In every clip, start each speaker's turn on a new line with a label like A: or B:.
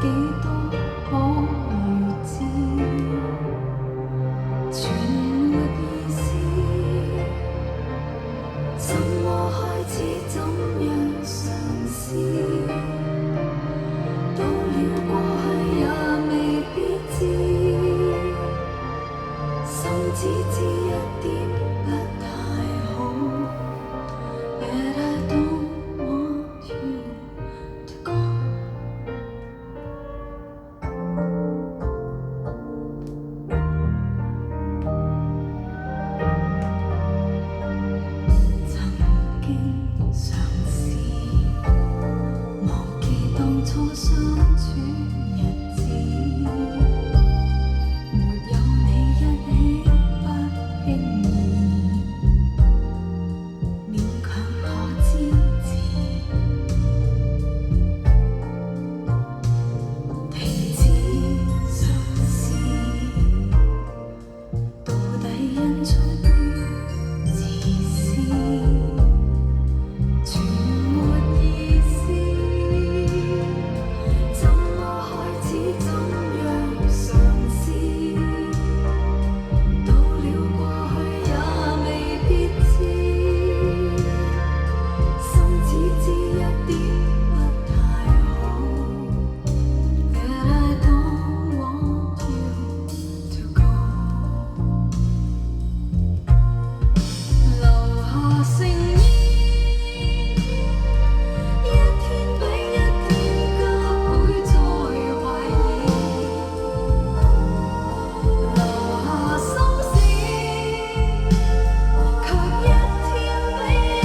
A: 幾多可預知，全沒意思。怎麼開始，怎樣嘗試？到了過去也未必知，心只知一點不太好。Yet I don't want you to go。曾經嘗試忘記當初相處日子，沒有你一起不輕易，勉強可支持。停止嘗試，到底因出於自私，全沒意思。怎麼開始，怎樣嘗試？到了過去也未必知，心只知一點不太好。Yet I don't want you to go。留下聲音，一天比一天加倍再懷疑。留下心事，卻一天比一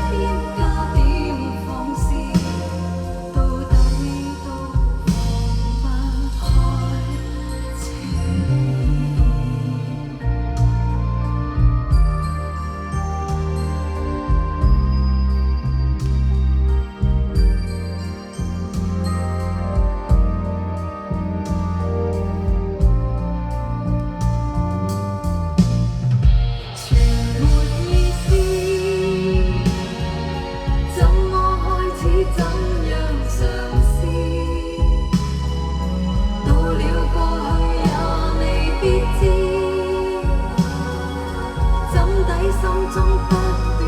A: 天加點放肆。到底都放不開情意。全沒意思，怎麼開始，怎樣嘗試？到了過去也未必知，怎抵心中不斷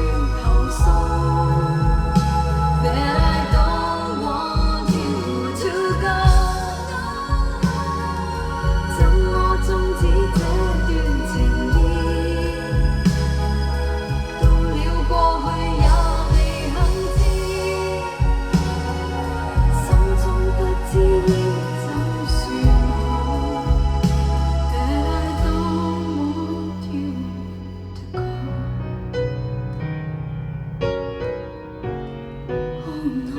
A: 投訴。That I don't want you to go。怎麼終止這段情意？到了過去也未肯知，心中不知應怎算好。That I don't want you to go。Oh no，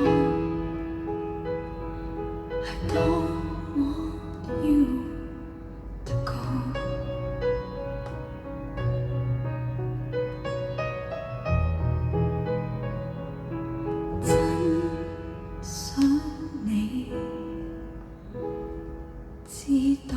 A: I don't want you to go。真想你知道。